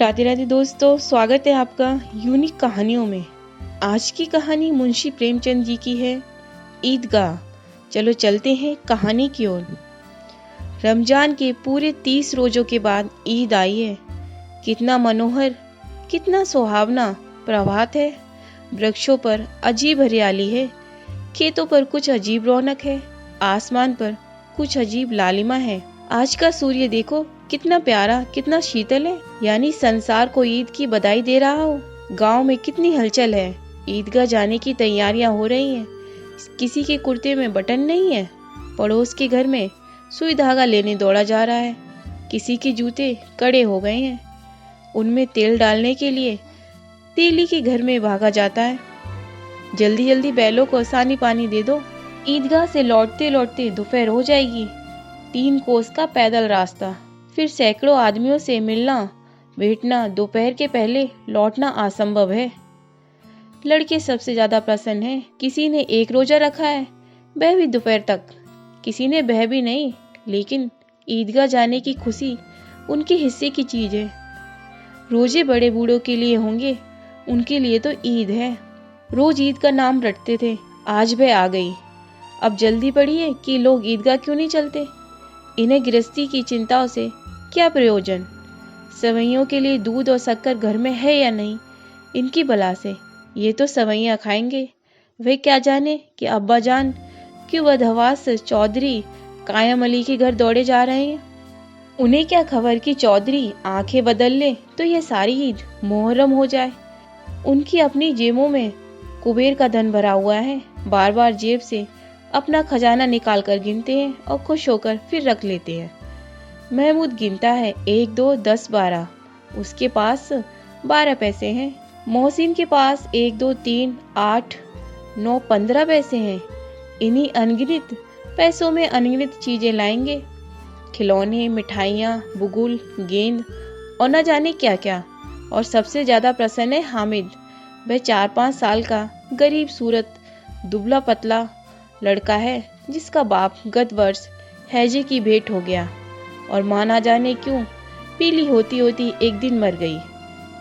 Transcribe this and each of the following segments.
राधे राधे दोस्तों, स्वागत है आपका यूनिक कहानियों में। आज की कहानी मुंशी प्रेमचंद जी की है, ईदगाह। चलो चलते हैं कहानी की ओर। रमजान के पूरे 30 रोजों के बाद ईद आई है। कितना मनोहर, कितना सुहावना प्रभात है। वृक्षों पर अजीब हरियाली है, खेतों पर कुछ अजीब रौनक है, आसमान पर कुछ अजीब लालिमा है। आज का सूर्य देखो, कितना प्यारा, कितना शीतल है, यानी संसार को ईद की बधाई दे रहा हो। गांव में कितनी हलचल है। ईदगाह जाने की तैयारियां हो रही हैं। किसी के कुर्ते में बटन नहीं है, पड़ोस के घर में सुई धागा लेने दौड़ा जा रहा है। किसी के जूते कड़े हो गए हैं, उनमें तेल डालने के लिए तेली के घर में भागा जाता है। जल्दी जल्दी बैलों को सानी पानी दे दो, ईदगाह से लौटते लौटते दोपहर हो जाएगी। 3 कोस का पैदल रास्ता, फिर सैकड़ों आदमियों से मिलना भेंटना, दोपहर के पहले लौटना असंभव है। लड़के सबसे ज्यादा प्रसन्न हैं। किसी ने 1 रोजा रखा है, वह भी दोपहर तक। किसी ने वह भी नहीं, लेकिन ईदगाह जाने की खुशी उनके हिस्से की चीज है। रोजे बड़े बूढ़ों के लिए होंगे, उनके लिए तो ईद है। रोज ईद का नाम रटते थे, आज वह आ गई। अब जल्दी पड़ी है कि लोग ईदगाह क्यों नहीं चलते। इन्हें गृहस्थी की चिंताओं से क्या प्रयोजन। सवैयों के लिए दूध और शक्कर घर में है या नहीं, इनकी बला से। ये तो सवैयां खाएंगे। वे क्या जाने कि अब्बा जान क्यों बदहवास चौधरी कायम अली के घर दौड़े जा रहे हैं। उन्हें क्या खबर कि चौधरी आंखें बदल ले तो यह सारी ईद मुहर्रम हो जाए। उनकी अपनी जेबों में कुबेर का धन भरा हुआ है। बार बार जेब से अपना खजाना निकाल कर गिनते हैं और खुश होकर फिर रख लेते हैं। महमूद गिनता है 1 2 10 12। उसके पास 12 पैसे हैं। मोहसिन के पास 1 2 3 8 9 15 पैसे हैं। इन्हीं अनगिनत पैसों में अनगिनत चीजें लाएंगे, खिलौने, मिठाइयाँ, बुगुल, गेंद और न जाने क्या क्या। और सबसे ज्यादा प्रसन्न है हामिद। वह 4-5 साल का गरीब सूरत दुबला पतला लड़का है, जिसका बाप गत वर्ष हैजे की भेंट हो गया और मां ना जाने क्यों पीली होती होती एक दिन मर गई।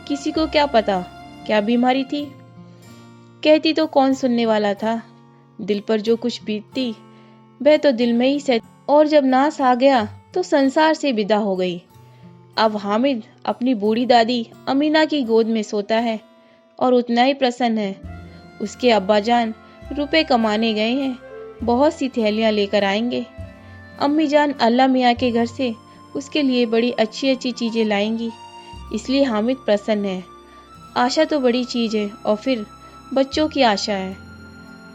किसी को क्या पता क्या बीमारी थी। कहती तो कौन सुनने वाला था। दिल पर जो कुछ बीतती वह तो दिल में ही सह, और जब नास आ गया तो संसार से विदा हो गई। अब हामिद अपनी बूढ़ी दादी अमीना की गोद में सोता है और उतना ही प्रसन्न है। उसके अब्बाजान रुपए कमाने गए हैं, बहुत सी थैलियां लेकर आएंगे। अम्मी जान अल्लाह मियाँ के घर से उसके लिए बड़ी अच्छी अच्छी चीजें लाएंगी, इसलिए हामिद प्रसन्न है। आशा तो बड़ी चीज है, और फिर बच्चों की आशा है।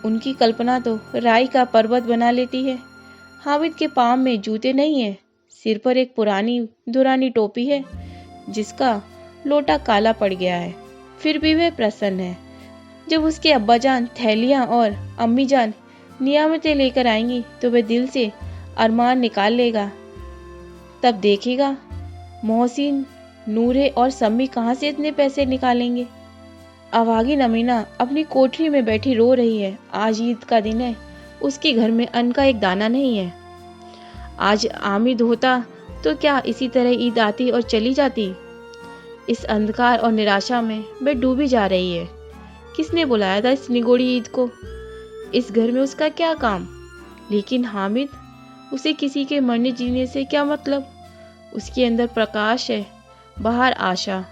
उनकी कल्पना तो राई का पर्वत बना लेती है। हामिद के पाँव में जूते नहीं है, सिर पर एक पुरानी दुरानी टोपी है जिसका लोटा काला पड़ गया है, फिर भी वह प्रसन्न है। जब उसके अब्बाजान थैलियां और अम्मी जान नियामतें लेकर आएंगी तो वह दिल से अरमान निकाल लेगा। तब देखेगा मोहसिन, नूरे और सम्मी कहाँ से इतने पैसे निकालेंगे। अभागी अमीना अपनी कोठरी में बैठी रो रही है। आज ईद का दिन है, उसके घर में अन्न का एक दाना नहीं है। आज आमिद होता तो क्या इसी तरह ईद आती और चली जाती। इस अंधकार और निराशा में वह डूबी जा रही है। किसने बुलाया था इस निगोड़ी ईद को। इस घर में उसका क्या काम। लेकिन हामिद, उसे किसी के मरने जीने से क्या मतलब। उसके अंदर प्रकाश है, बाहर आशा।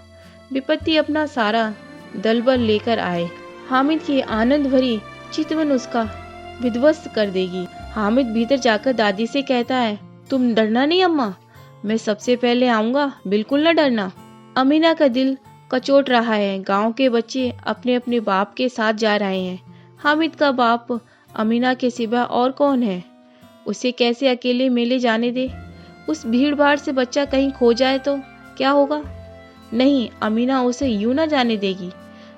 विपत्ति अपना सारा दलबल लेकर आए, हामिद की आनंद भरी चितवन उसका विध्वस्त कर देगी। हामिद भीतर जाकर दादी से कहता है, तुम डरना नहीं अम्मा, मैं सबसे पहले आऊंगा, बिल्कुल न डरना। अमीना का दिल कचोट रहा है। गांव के बच्चे अपने अपने बाप के साथ जा रहे हैं। हामिद का बाप अमीना के सिवा और कौन है। उसे कैसे अकेले मेले जाने दे। उस भीड़ भाड़ से बच्चा कहीं खो जाए तो क्या होगा। नहीं, अमीना उसे यूं ना जाने देगी।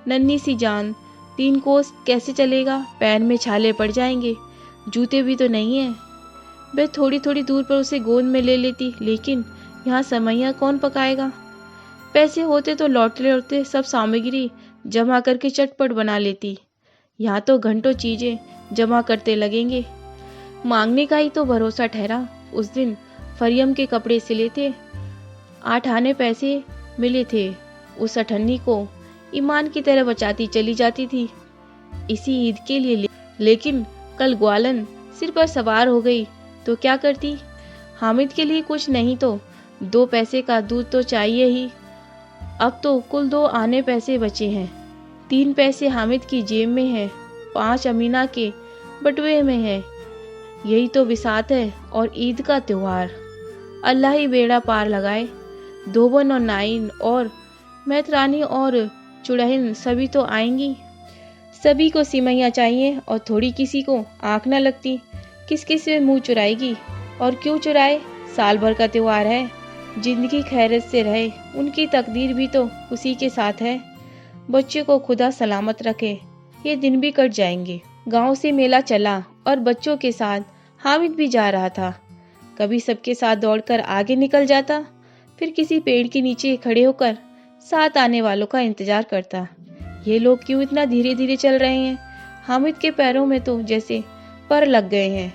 नन्ही सी जान, 3 कोस कैसे चलेगा। पैर में छाले पड़ जाएंगे, जूते भी तो नहीं है। वह थोड़ी थोड़ी दूर पर उसे गोद में ले लेती, लेकिन यहाँ समैया कौन पकाएगा। पैसे होते तो लौटते लौटते सब सामग्री जमा करके चटपट बना लेती। यहाँ तो घंटों चीजें जमा करते लगेंगे। मांगने का ही तो भरोसा ठहरा। उस दिन फरियम के कपड़े सिले थे, 8 आने पैसे मिले थे। उस अठन्नी को ईमान की तरह बचाती चली जाती थी इसी ईद के लिए। लेकिन कल ग्वालन सिर पर सवार हो गई तो क्या करती? हामिद के लिए कुछ नहीं तो 2 पैसे का दूध तो चाहिए ही। अब तो कुल 2 आने पैसे बचे हैं। 3 पैसे हामिद की जेब में है, 5 अमीना के बटुए में है। यही तो बिसात है और ईद का त्योहार। अल्लाह ही बेड़ा पार लगाए। धोबन और नाइन और मैतरानी और चुड़ैल सभी तो आएंगी। सभी को सिमैया चाहिए और थोड़ी किसी को आंख न लगती। किस किस में मुंह चुराएगी और क्यों चुराए? साल भर का त्योहार है। जिंदगी खैरियत से रहे, उनकी तकदीर भी तो उसी के साथ है। बच्चे को खुदा सलामत रखे, ये दिन भी कट जाएंगे। गांव से मेला चला और बच्चों के साथ हामिद भी जा रहा था। कभी सबके साथ दौड़कर आगे निकल जाता, फिर किसी पेड़ के नीचे खड़े होकर साथ आने वालों का इंतजार करता। ये लोग क्यों इतना धीरे धीरे चल रहे हैं? हामिद के पैरों में तो जैसे पर लग गए हैं।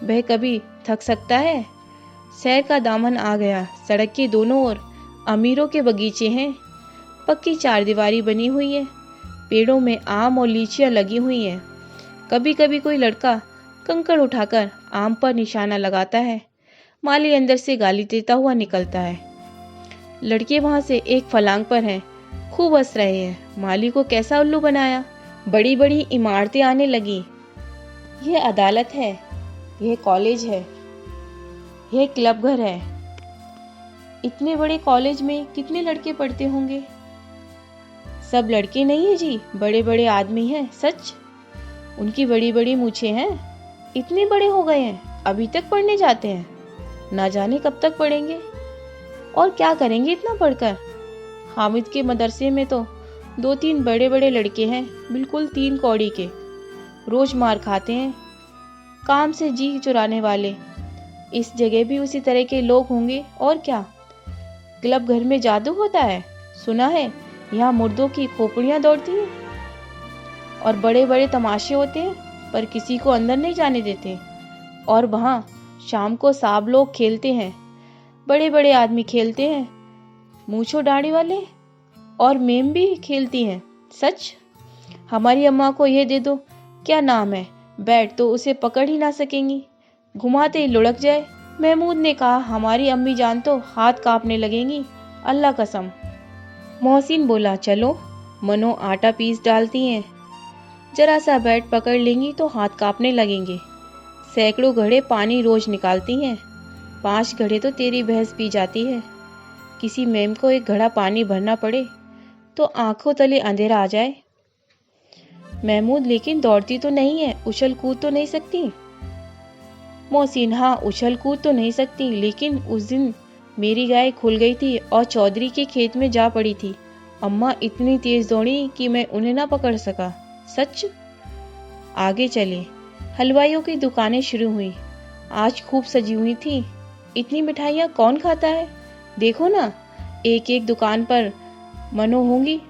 वह कभी थक सकता है? शहर का दामन आ गया। सड़क के दोनों ओर अमीरों के बगीचे हैं। पक्की 4 दीवारी बनी हुई है। पेड़ों में आम और लीचियां लगी हुई हैं। कभी कभी कोई लड़का कंकड़ उठाकर आम पर निशाना लगाता है। माली अंदर से गाली देता हुआ निकलता है। लड़के वहां से एक फलांग पर हैं, खूब हंस रहे हैं। माली को कैसा उल्लू बनाया। बड़ी बड़ी इमारतें आने लगी। यह अदालत है, यह कॉलेज है, यह क्लब घर है। इतने बड़े कॉलेज में कितने लड़के पढ़ते होंगे? सब लड़के नहीं है जी, बड़े बड़े आदमी हैं। सच, उनकी बड़ी बड़ी मूछें हैं। इतने बड़े हो गए हैं, अभी तक पढ़ने जाते हैं। ना जाने कब तक पढ़ेंगे और क्या करेंगे इतना पढ़कर। हामिद के मदरसे में तो 2-3 बड़े बड़े लड़के हैं, बिल्कुल 3 कौड़ी के। रोज मार खाते हैं, काम से जी चुराने वाले। इस जगह भी उसी तरह के लोग होंगे और क्या। क्लब घर में जादू होता है, सुना है। यहाँ मुर्दों की खोपड़ियाँ दौड़ती हैं और बड़े बड़े तमाशे होते हैं, पर किसी को अंदर नहीं जाने देते। और वहाँ शाम को साहब लोग खेलते हैं, बड़े बड़े आदमी खेलते हैं, मूंछों दाढ़ी वाले, और मेम भी खेलती हैं। सच, हमारी अम्मा को ये दे दो, क्या नाम है, बैट तो उसे पकड़ ही ना सकेंगी, घुमाते ही लुढ़क जाए। महमूद ने कहा, हमारी अम्मी जान तो हाथ कांपने लगेंगी, अल्लाह कसम। मोहसिन बोला, चलो। मनो आटा पीस डालती हैं, जरा सा बैट पकड़ लेंगी तो हाथ कांपने लगेंगे। सैकड़ों घड़े पानी रोज निकालती हैं, 5 घड़े तो तेरी भैंस पी जाती है। किसी मेम को 1 घड़ा पानी भरना पड़े तो आंखों तले अंधेरा आ जाए। महमूद, लेकिन दौड़ती तो नहीं है, उछल कूद तो नहीं सकती। मोहसिन, हाँ, उछल कूद तो नहीं सकती, लेकिन उस दिन मेरी गाय खुल गई थी और चौधरी के खेत में जा पड़ी थी। अम्मा इतनी तेज दौड़ी कि मैं उन्हें ना पकड़ सका। सच। आगे चले। हलवाइयों की दुकानें शुरू हुई। आज खूब सजी हुई थी। इतनी मिठाइयाँ कौन खाता है? देखो ना, एक एक दुकान पर मनो होंगी।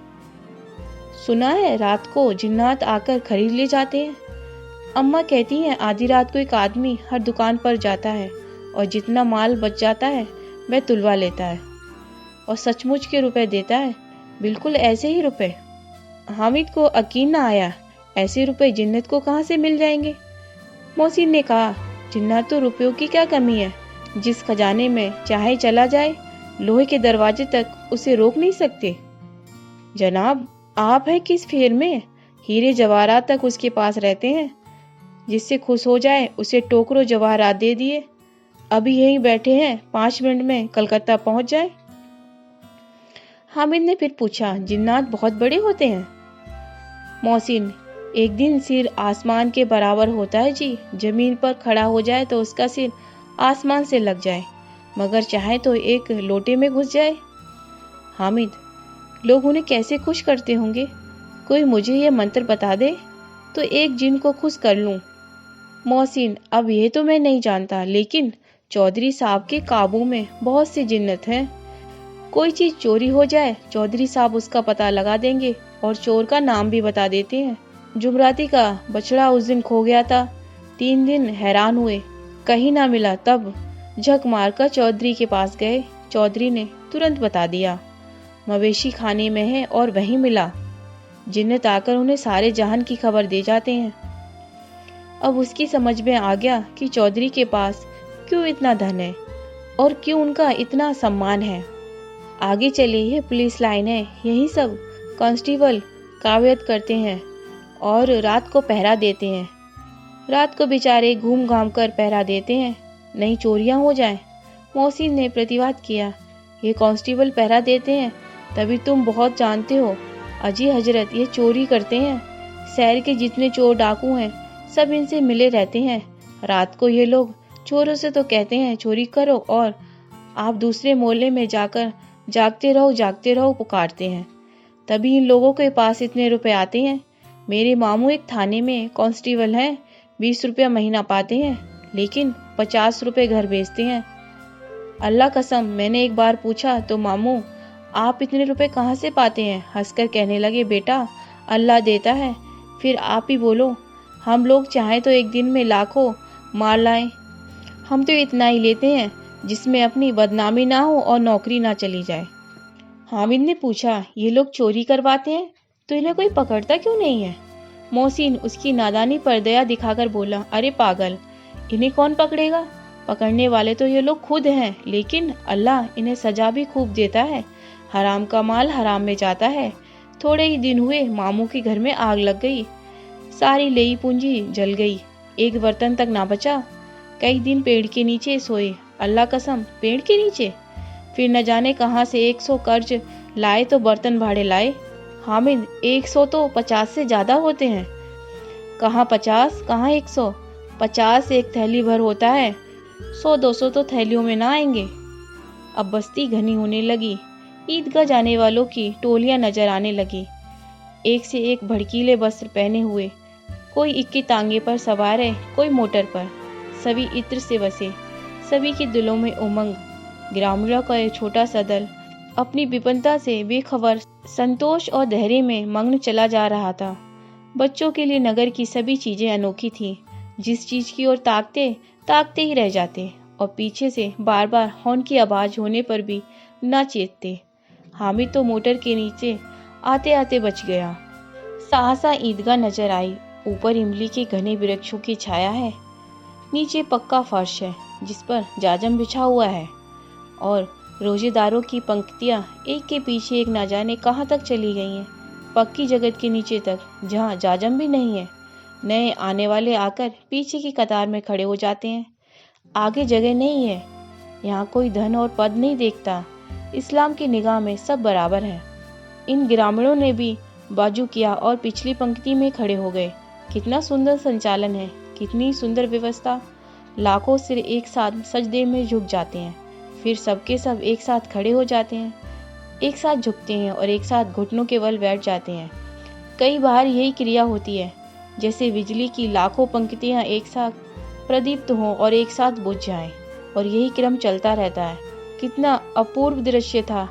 सुना है रात को जिन्नात आकर खरीद ले जाते हैं। अम्मा कहती हैं आधी रात को एक आदमी हर दुकान पर जाता है और जितना माल बच जाता है वह तुलवा लेता है और सचमुच के रुपए देता है, बिल्कुल ऐसे ही रुपए। हामिद को यकीन न आया, ऐसे रुपए जिन्नत को कहाँ से मिल जाएंगे। मोहसिन ने कहा, जिन्नत तो रुपयों की क्या कमी है, जिस खजाने में चाहे चला जाए लोहे के दरवाजे तक उसे रोक नहीं सकते। जनाब, आप हैं किस फेर में? हीरे जवाहरात तक उसके पास रहते हैं। जिससे खुश हो जाए उसे टोकरो जवाहरात दे दिए। अभी यहीं बैठे हैं, 5 मिनट में कलकत्ता पहुंच जाए। हामिद ने फिर पूछा, जिन्नात बहुत बड़े होते हैं? मोहसिन, एक दिन सिर आसमान के बराबर होता है जी। जमीन पर खड़ा हो जाए तो उसका सिर आसमान से लग जाए, मगर चाहे तो एक लोटे में घुस जाए। हामिद, लोग उन्हें कैसे खुश करते होंगे? कोई मुझे ये मंत्र बता दे तो एक जिन को खुश कर लूं। मोहसिन, अब ये तो मैं नहीं जानता, लेकिन चौधरी साहब के काबू में बहुत सी जिन्नत हैं। कोई चीज चोरी हो जाए, चौधरी साहब उसका पता लगा देंगे और चोर का नाम भी बता देते हैं। जुमराती का बछड़ा उस दिन खो गया था। 3 दिन हैरान हुए, कहीं ना मिला। तब झक मारकर चौधरी के पास गए। चौधरी ने तुरंत बता दिया। मवेशी खाने में है और वहीं मिला। जिन्नत आकर उन्हें सारे जहान की खबर दे जाते हैं। अब उसकी समझ में आ गया कि चौधरी के पास क्यों इतना धन है और क्यों उनका इतना सम्मान है। आगे चले ये पुलिस लाइन है, यही सब कांस्टेबल कावयत करते हैं और रात को पहरा देते हैं। रात को बेचारे घूम घाम कर पहरा देते हैं, नहीं चोरियां हो जाएं। मोहसिन ने प्रतिवाद किया, ये कांस्टेबल पहरा देते हैं तभी तुम बहुत जानते हो। अजी हजरत, ये चोरी करते हैं। शहर के जितने चोर डाकू हैं सब इनसे मिले रहते हैं। रात को ये लोग चोरों से तो कहते हैं चोरी करो और आप दूसरे मोहल्ले में जाकर जागते रहो पुकारते हैं। तभी इन लोगों के पास इतने रुपए आते हैं। मेरे मामू एक थाने में कांस्टेबल हैं, 20 रुपया महीना पाते हैं, लेकिन 50 रुपए घर भेजते हैं। अल्लाह कसम, मैंने एक बार पूछा तो मामू आप इतने रुपए कहाँ से पाते हैं? हंसकर कहने लगे, बेटा अल्लाह देता है, फिर आप ही बोलो। हम लोग चाहें तो एक दिन में लाखों मार लाएं। हम तो इतना ही लेते हैं जिसमें अपनी बदनामी ना हो और नौकरी ना चली जाए। हामिद ने पूछा, ये लोग चोरी करवाते हैं तो इन्हें कोई पकड़ता क्यों नहीं है? मोहसिन उसकी नादानी पर दया दिखाकर बोला, अरे पागल, इन्हें कौन पकड़ेगा? पकड़ने वाले तो ये लोग खुद हैं, लेकिन अल्लाह इन्हें सजा भी खूब देता है। हराम का माल हराम में जाता है। थोड़े ही दिन हुए मामू के घर में आग लग गई। सारी लेई पूंजी जल गई, एक बर्तन तक ना बचा। कई दिन पेड़ के नीचे सोए, अल्लाह कसम पेड़ के नीचे। फिर न जाने कहां से 100 कर्ज लाए तो बर्तन भाड़े लाए। हामिद, 100 तो 50 से ज्यादा होते हैं। कहाँ 50 कहाँ 100? 50 एक थैली भर होता है, 100-200 तो थैलियों में ना आएंगे। अब बस्ती घनी होने लगी। ईदगाह जाने वालों की टोलियां नजर आने लगी, एक से एक भड़कीले वस्त्र पहने हुए। कोई इक्की तांगे पर सवार है, कोई मोटर पर। सभी इत्र से बसे, सभी के दिलों में उमंग। ग्रामीणों का एक छोटा सा दल अपनी विपन्नता से बेखबर संतोष और धैर्य में मग्न चला जा रहा था। बच्चों के लिए नगर की सभी चीजें अनोखी थीं। जिस चीज की ओर ताकते ही रह जाते और पीछे से बार बार हॉर्न की आवाज होने पर भी न चेतते। हामिद तो मोटर के नीचे आते आते बच गया। सहसा ईदगाह नजर आई। ऊपर इमली के घने वृक्षों की छाया है, नीचे पक्का फर्श है जिस पर जाजम बिछा हुआ है और रोजेदारों की पंक्तियां एक के पीछे एक न जाने कहां तक चली गई हैं, पक्की जगत के नीचे तक, जहां जाजम भी नहीं है। नए आने वाले आकर पीछे की कतार में खड़े हो जाते हैं। आगे जगह नहीं है। यहाँ कोई धन और पद नहीं देखता। इस्लाम की निगाह में सब बराबर है। इन ग्रामीणों ने भी बाजू किया और पिछली पंक्ति में खड़े हो गए। कितना सुंदर संचालन है, कितनी सुंदर व्यवस्था। लाखों सिर एक साथ सजदे में झुक जाते हैं, फिर सबके सब एक साथ खड़े हो जाते हैं, एक साथ झुकते हैं और एक साथ घुटनों के बल बैठ जाते हैं। कई बार यही क्रिया होती है, जैसे बिजली की लाखों पंक्तियां एक साथ प्रदीप्त हों और एक साथ बुझ जाएं, और यही क्रम चलता रहता है। कितना अपूर्व दृश्य था,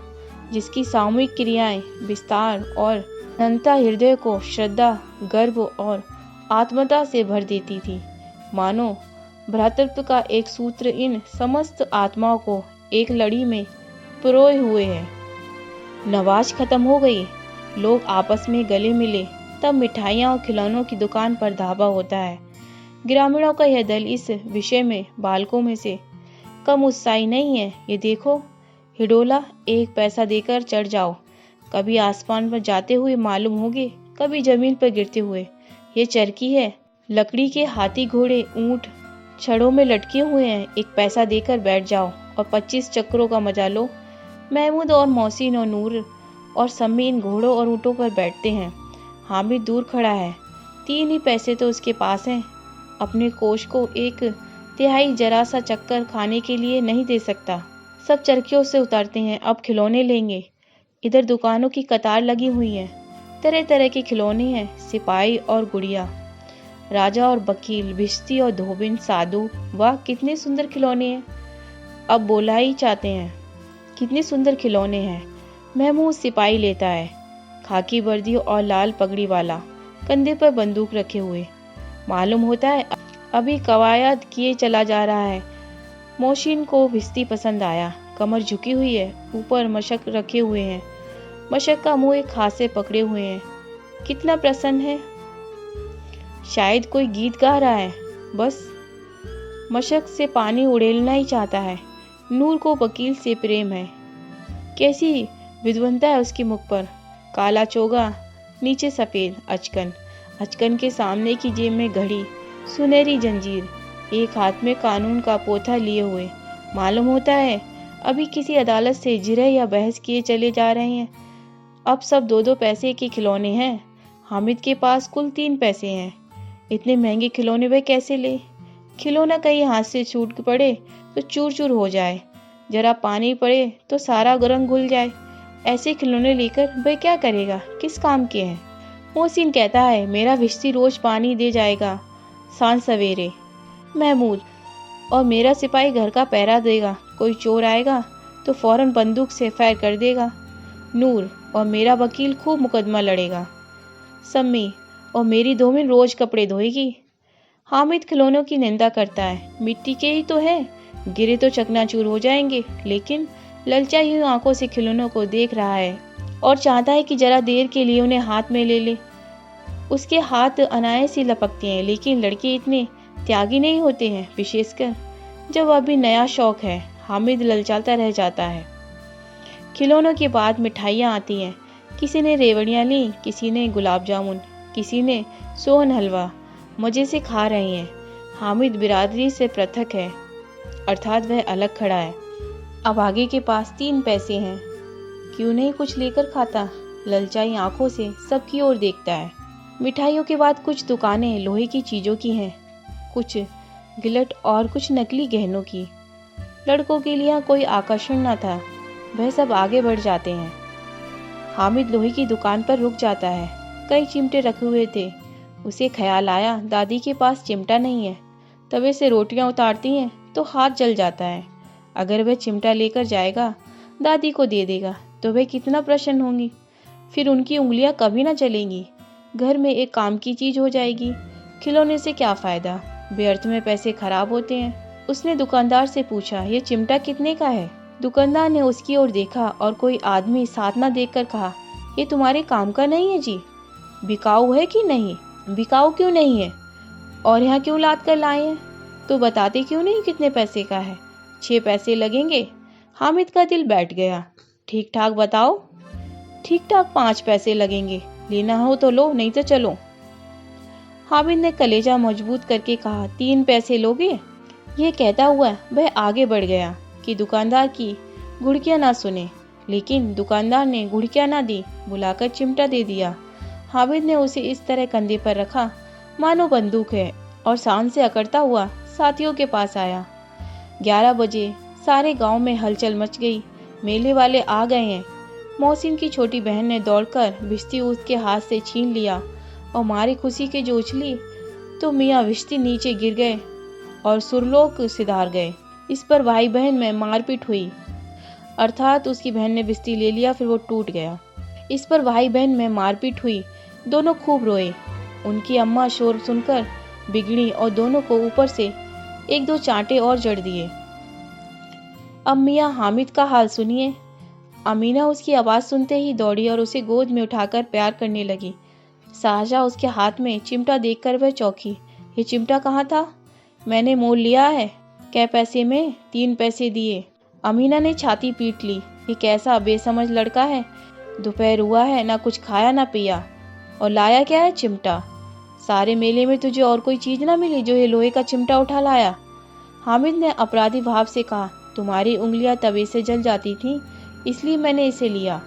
जिसकी सामूहिक क्रियाएं विस्तार और अनंता हृदय को श्रद्धा, गर्व और आत्मता से भर देती थी। मानो भ्रातृत्व का एक सूत्र इन समस्त आत्माओं को एक लड़ी में पिरोए हुए है। नमाज खत्म हो गई, लोग आपस में गले मिले, तब मिठाइयाँ और खिलौनों की दुकान पर धावा होता है। ग्रामीणों का यह दल इस विषय में बालकों में से कम उत्साही नहीं है। ये देखो हिडोला, 1 पैसा देकर चढ़ जाओ। कभी आसमान पर जाते हुए मालूम होंगे, कभी जमीन पर गिरते हुए। ये चरखी है, लकड़ी के हाथी घोड़े ऊंट छड़ों में लटके हुए हैं। 1 पैसा देकर बैठ जाओ और 25 चक्रों का मजा लो। महमूद और मोहसिन और नूर और सम्मी इन घोड़ों और ऊँटों पर बैठते हैं। हामिद दूर खड़ा है, 3 ही पैसे तो उसके पास हैं। अपने कोष को 1/3 जरा सा चक्कर खाने के लिए नहीं दे सकता। सब चरखियों से उतरते हैं, अब खिलौने लेंगे। इधर दुकानों की कतार लगी हुई है, तरह तरह के खिलौने हैं, सिपाही और गुड़िया, राजा और वकील, भिश्ती और धोबिन, साधु। वाह कितने सुंदर खिलौने हैं, अब बोला ही चाहते हैं। कितने सुंदर खिलौने हैं। महमूद सिपाही लेता है, खाकी वर्दी और लाल पगड़ी वाला, कंधे पर बंदूक रखे हुए। मालूम होता है अभी कवायद किए चला जा रहा है। मोहसिन को भिश्ती पसंद आया, कमर झुकी हुई है, ऊपर मशक रखे हुए हैं, मशक का मुंह एक हाथ से पकड़े हुए है। कितना प्रसन्न है, शायद कोई गीत गा रहा है। बस मशक से पानी उड़ेलना ही चाहता है। नूर को वकील से प्रेम है। कैसी विद्वता है उसके मुख पर। काला चोगा, नीचे सफेद अचकन, अचकन के सामने की जेब में घड़ी, सुनहरी जंजीर, एक हाथ में कानून का पोथा लिए हुए। मालूम होता है अभी किसी अदालत से जिरह या बहस किए चले जा रहे हैं। अब सब 2-2 पैसे के खिलौने हैं। हामिद के पास कुल 3 पैसे हैं। इतने महंगे खिलौने वह कैसे ले। खिलौना कहीं हाथ से छूट पड़े तो चूर चूर हो जाए, जरा पानी पड़े तो सारा रंग घुल जाए। ऐसे खिलौने लेकर वह क्या करेगा, किस काम के हैं। मोहसिन कहता है मेरा भिश्ती रोज पानी दे जाएगा सांझ सवेरे। महमूद और मेरा सिपाही घर का पहरा देगा। कोई चोर आएगा तो फौरन बंदूक से फायर कर देगा। नूर और मेरा वकील खूब मुकदमा लड़ेगा। सम्मी और मेरी धोबिन रोज कपड़े धोएगी। हामिद खिलौनों की निंदा करता है। मिट्टी के ही तो है, गिरे तो चकनाचूर हो जाएंगे। लेकिन ललचाई हुई आंखों से खिलौनों को देख रहा है और चाहता है कि जरा देर के लिए उन्हें हाथ में ले ले। उसके हाथ अनायास ही लपकते हैं, लेकिन लड़के इतने त्यागी नहीं होते हैं, विशेषकर जब वह भी नया शौक है। हामिद ललचाता रह जाता है। खिलौनों के बाद मिठाइयाँ आती हैं। किसी ने रेवड़ियाँ ली, किसी ने गुलाब जामुन, किसी ने सोहन हलवा। मजे से खा रहे हैं। हामिद बिरादरी से पृथक है, अर्थात वह अलग खड़ा है। अब आगे के पास 3 पैसे हैं, क्यों नहीं कुछ लेकर खाता। ललचाई आंखों से सबकी ओर देखता है। मिठाइयों के बाद कुछ दुकानें लोहे की चीजों की हैं, कुछ गिलट और कुछ नकली गहनों की। लड़कों के लिए कोई आकर्षण न था, वह सब आगे बढ़ जाते हैं। हामिद लोहे की दुकान पर रुक जाता है। कई चिमटे रखे हुए थे। उसे ख्याल आया दादी के पास चिमटा नहीं है। तवे से रोटियां उतारती हैं तो हाथ जल जाता है। अगर वह चिमटा लेकर जाएगा, दादी को दे देगा तो वह कितना प्रसन्न होंगी। फिर उनकी उंगलियां कभी ना चलेंगी। घर में एक काम की चीज हो जाएगी। खिलौने से क्या फायदा, व्यर्थ में पैसे खराब होते हैं। उसने दुकानदार से पूछा, ये चिमटा कितने का है। दुकानदार ने उसकी ओर देखा और कोई आदमी साथ ना देखकर कहा, ये तुम्हारे काम का नहीं है जी। बिकाऊ है कि नहीं। बिकाऊ क्यों नहीं है, और यहाँ क्यों लाद कर लाए हैं। तो बताते क्यों नहीं कितने पैसे का है। 6 पैसे लगेंगे। हामिद का दिल बैठ गया। ठीक ठाक बताओ। ठीक ठाक 5 पैसे लगेंगे। लेना हो तो लो, नहीं तो चलो। हामिद ने कलेजा मजबूत करके कहा, 3 पैसे लोगे। यह कहता हुआ वह आगे बढ़ गया कि दुकानदार की घुड़कियां ना सुने। लेकिन दुकानदार ने घुड़कियां ना दी, बुलाकर चिमटा दे दिया। हामिद ने उसे इस तरह कंधे पर रखा मानो बंदूक है और शान से अकड़ता हुआ साथियों के पास आया। 11 बजे सारे गांव में हलचल मच गई। मेले वाले आ गए हैं। मोहसिन की छोटी बहन ने दौड़कर भिश्ती उसके हाथ से छीन लिया और मारी खुशी के जो उछली तो मियाँ भिश्ती नीचे गिर गए और सुरलोक सिधार गए। इस पर भाई बहन में मारपीट हुई, अर्थात उसकी बहन ने भिश्ती ले लिया, फिर वो टूट गया। इस पर भाई बहन में मारपीट हुई। दोनों खूब रोए। उनकी अम्मा शोर सुनकर बिगड़ी और दोनों को ऊपर से 1-2 चांटे और जड़ दिए। अब मियाँ हामिद का हाल सुनिए। अमीना उसकी आवाज़ सुनते ही दौड़ी और उसे गोद में उठाकर प्यार करने लगी। शाहजहाँ उसके हाथ में चिमटा देखकर वह चौंकी। ये चिमटा कहाँ था। मैंने मोल लिया है। कै पैसे में। 3 पैसे दिए। अमीना ने छाती पीट ली। ये कैसा बेसमझ लड़का है। दोपहर हुआ है, ना कुछ खाया ना पिया, और लाया क्या है, चिमटा। सारे मेले में तुझे और कोई चीज ना मिली जो ये लोहे का चिमटा उठा लाया। हामिद ने अपराधी भाव से कहा, तुम्हारी उंगलियां तवे से जल जाती थीं, इसलिए मैंने इसे लिया।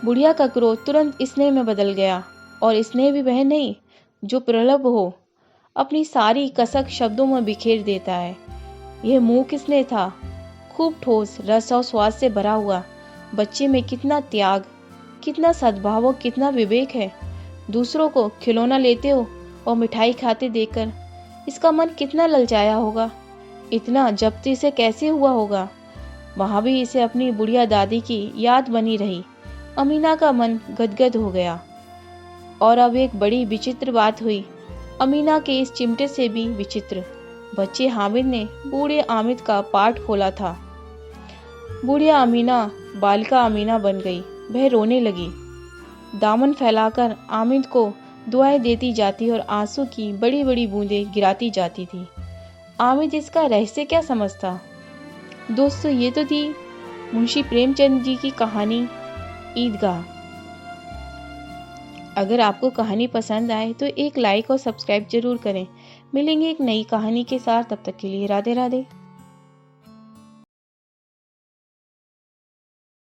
बुढ़िया का क्रोध तुरंत स्नेह में बदल गया, और स्नेह भी वह नहीं जो प्रलभ हो, अपनी सारी कसक शब्दों में बिखेर देता है। यह मूक स्नेह था, खूब ठोस, रस और स्वाद से भरा हुआ। बच्चे में कितना त्याग, कितना सद्भाव और कितना विवेक है। दूसरों को खिलौना लेते हो और मिठाई खाते देखकर इसका मन कितना ललचाया होगा। इतना जब्ती से कैसे हुआ होगा। वहाँ भी इसे अपनी बुढ़िया दादी की याद बनी रही। अमीना का मन गदगद हो गया। और अब एक बड़ी विचित्र बात हुई। अमीना के इस चिमटे से भी विचित्र। बच्चे हामिद ने बूढ़े हामिद का पाठ खोला था। बुढ़िया अमीना बालिका अमीना बन गई। वह रोने लगी। दामन फैलाकर आमिद को दुआएं देती जाती और आंसू की बड़ी बड़ी बूंदें गिराती जाती थी। आमिद इसका रहस्य क्या समझता। दोस्तों, ये तो थी मुंशी प्रेमचंद जी की कहानी ईदगाह। अगर आपको कहानी पसंद आए तो एक लाइक और सब्सक्राइब जरूर करें। मिलेंगे एक नई कहानी के साथ, तब तक के लिए राधे राधे।